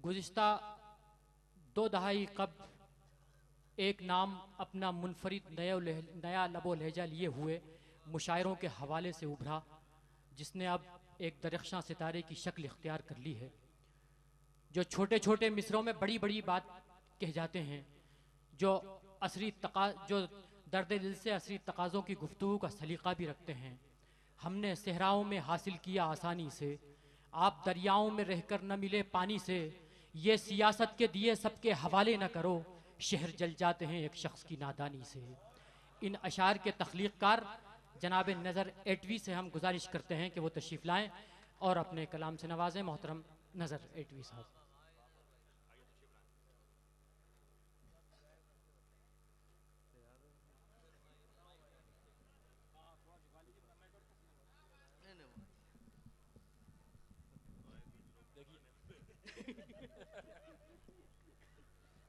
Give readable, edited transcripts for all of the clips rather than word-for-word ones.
गुज़िश्ता 2 दहाई कब्ल एक नाम अपना मुनफरिद नया लबो लहजा लिए हुए मुशायरों के हवाले से उभरा, जिसने अब एक दरख्शां सितारे की शक्ल इख्तियार कर ली है, जो छोटे छोटे मिसरों में बड़ी बड़ी बात कह जाते हैं, जो दर्द दिल से असरी तकाज़ों की गुफ्तगू का सलीका भी रखते हैं। हमने सहराओं में हासिल किया आसानी से, आप दरियाओं में रहकर न मिले पानी से, ये सियासत के दिए सबके हवाले न करो, शहर जल जाते हैं एक शख्स की नादानी से। इन अशार के तख्लीक़कार जनाब नज़र एटवी से हम गुजारिश करते हैं कि वो तशरीफ़ लाएँ और अपने कलाम से नवाजें। मोहतरम नज़र एटवी साहब।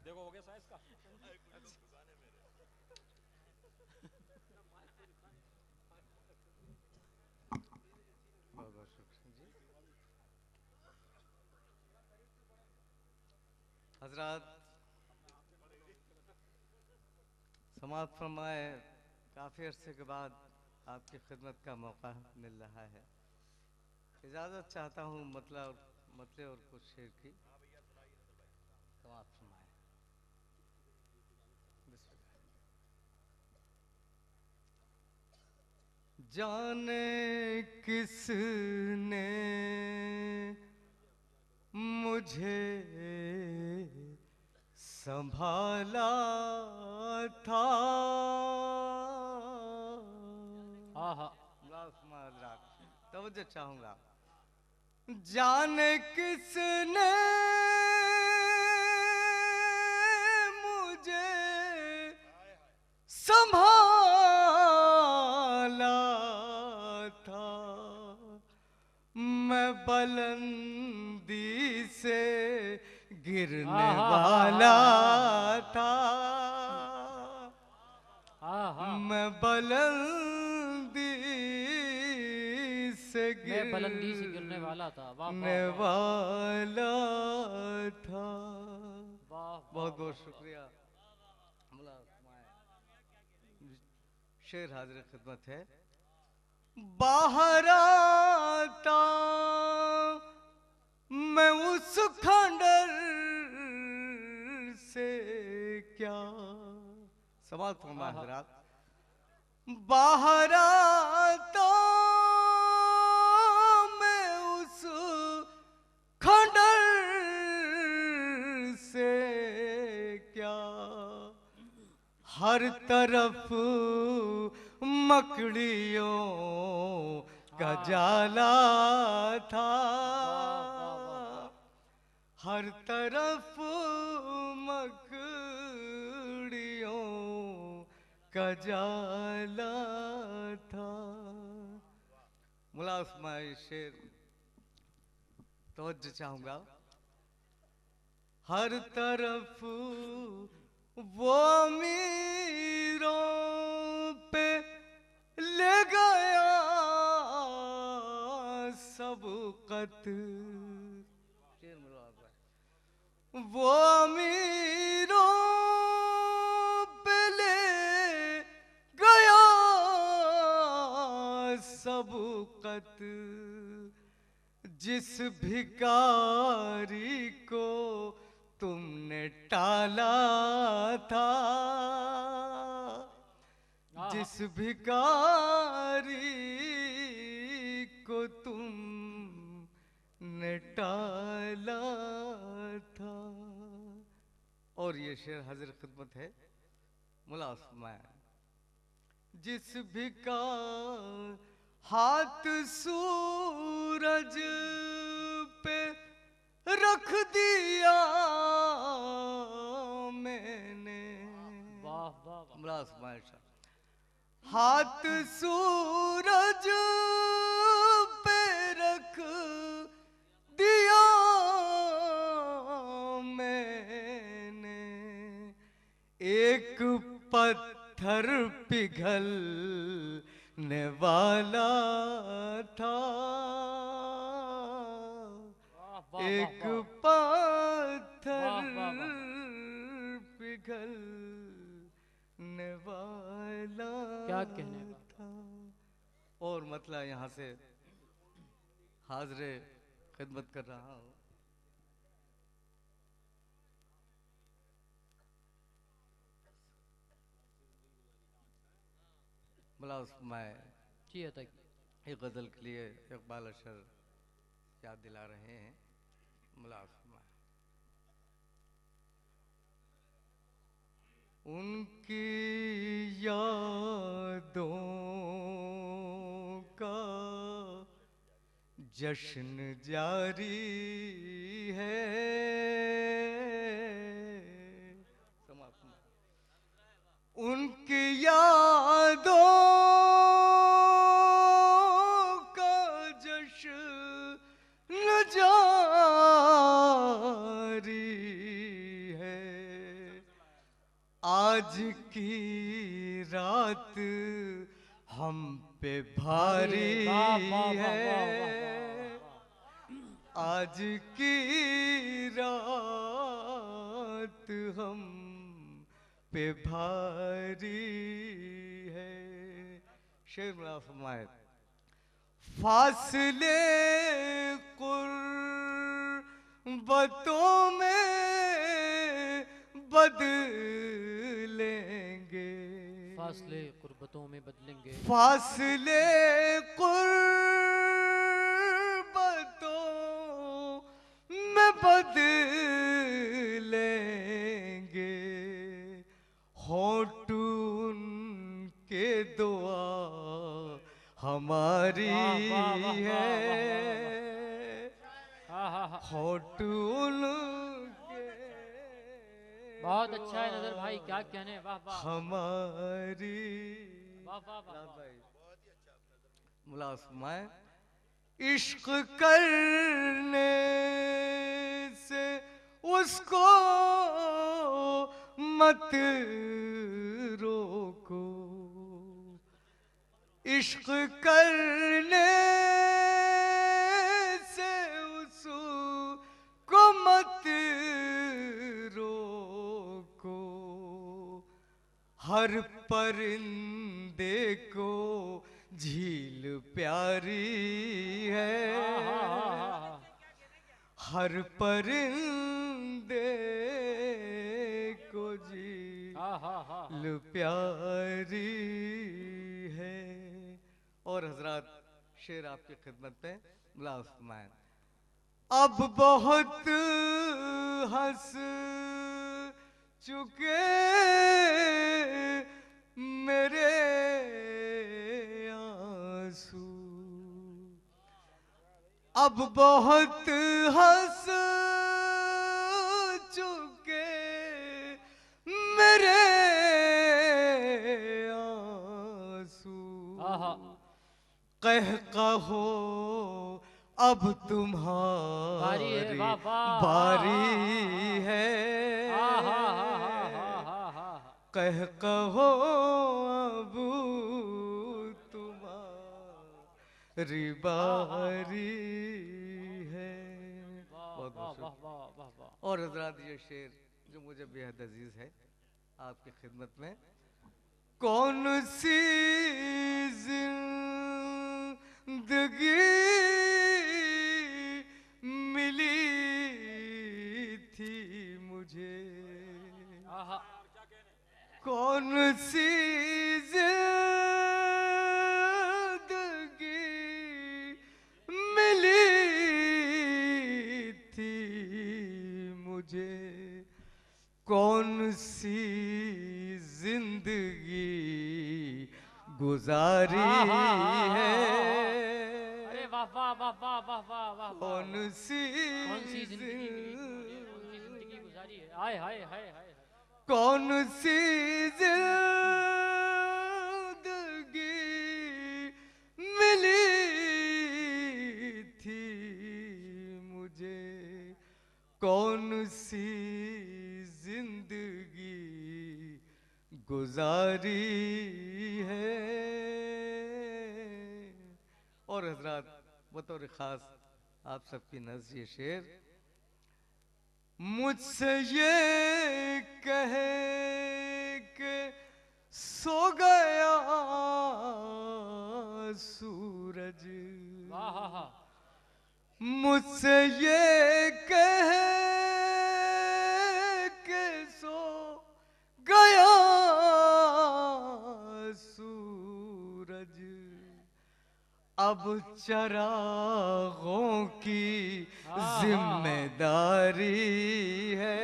देखो हो गया साइज का। बहुत बहुत शुक्रिया जी। हजरात समाअत फरमाए, काफ़ी अरसे के बाद आपकी खिदमत का मौका मिल रहा है। इजाज़त चाहता हूँ मतले और कुछ शेर की समाअत फरमाए। जाने किसने मुझे संभाला था। हाँ हाँ, तवज्जो चाहूंगा। जाने किसने मुझे संभाला था, मैं बुलंदी से गिरने वाला था। मैं बुलंदी से गिरने वाला था। बहुत बहुत शुक्रिया। शेर हाजिर खिदमत है। बाहर आता मैं उस खंडर से क्या, समाअत फरमाए हजरात। बाहर आता मैं उस खंडर से क्या, हर तरफ मकड़ियों का जाला था। हर तरफ मकड़ियों का जाला था। मुलाज़मा शेर तवज्जो चाहूंगा। हर तरफ वो अमीरों पे ले गया सबकत, वो अमीरों पे ले गया सबकत, जिस भिखारी को तुमने टाला था, जिस भिखारी को तुमने टाला था। और ये शेर हाजिर खिदमत है। मुलाज़मा जिस भिखार हाथ सूरज पे रख दिया मैंने। मुलाज़मा हाथ सूरज पे रख दिया मैंने, एक पत्थर पिघलने वाला था, एक पत्थर पत्थर वाह वाह वाह। पिघलने वाला क्या कहने वाला। था। और मतलब यहाँ से हाजरे खिदमत कर रहा हूँ। मुलाज मैं जी अता की। एक गज़ल के लिए इकबाल अशर याद दिला रहे हैं। मुलाज मैं उनकी यादों का जश्न जारी है। उनकी यादों का जश्न जारी है। आज की रात हम पे भारी वाह वाह वाह वाह है। वाह वाह। आज की रात हम पे भारी है। शेर में फरमाए फासले कुर्बतों में बदलेंगे। फासले कुर्बतों में बदलेंगे। फासले कुर्बतों में बदलेंगे। होंठ उनके दुआ हमारी वाह वाह वाह वाह है। हाँ हाँ हाँ। होंठ उनके बहुत अच्छा है नजर भाई, क्या कहने। वाह वाह हमारी। वाह वाह वाह मुलाज वाह। भाई मुलाज मैं इश्क करने से उसको मत रोको। इश्क करने से उसको मत रोको। हर परिंदे को झील प्यारी है। हाँ हाँ हाँ हाँ हाँ। हर परिंदे को हाँ हाँ हाँ झील प्यारी है। और हजरात शेर आपकी खिदमत में मुलाज फरमाएं। अब बहुत हंस चुके मेरे आंसू। अब बहुत हंस चुके मेरे आंसू। हाँ हाँ। कहो अब बारी है। तुम्हारी वाह वाह। बारी है। हाँ हाँ हाँ हाँ हाँ हाँ हाँ। कहो अब तुम्हारी बारी है। वाह बहुत वाह बहुत वाह वाह वाह वाह। और हजरात ये शेर जो मुझे बेहद अजीज है आपकी खिदमत में। कौन सी जिंदगी मिली थी मुझे। हाँ हाँ। कौन सी जिंदगी मिली थी मुझे। कौन सी जिंदगी गुजारी हाँ हाँ हाँ हाँ है। अरे वाह वाह वाह वाह वाह वाह वाह। कौन सी कौन सी जिंदगी मिली थी मुझे, कौन सी जिंदगी गुजारी है। हाय हाय हाय हाय। कौन सी जिंदगी मिली थी मुझे। कौन सी जिंदगी गुजारी है। और हजरात बतौर खास आप सबकी नज़र ये शेर। मुझसे ये कहे कि सो गया सूरज, वाह हा हा। मुझसे ये कहे कि सो गया सूरज, अब चरागों की जिम्मेदारी है,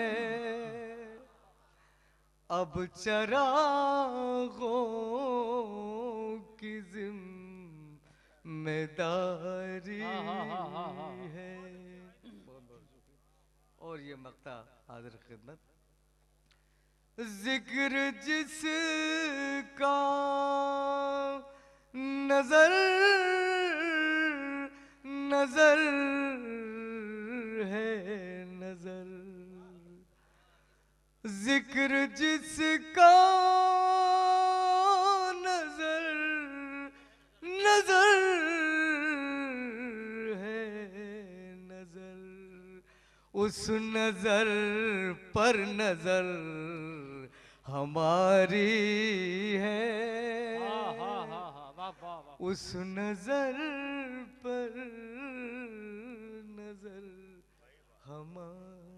अब चरागों की जिम्मेदारी है। बहुत बहुत शुक्रिया। और ये मक्ता हाजिर खिदमत। जिक्र जिसका नजर नजर है नजर, जिक्र जिसका नजर नजर है नजर, उस नजर पर नजर हमारी है, उस नजर पर नजर हमारी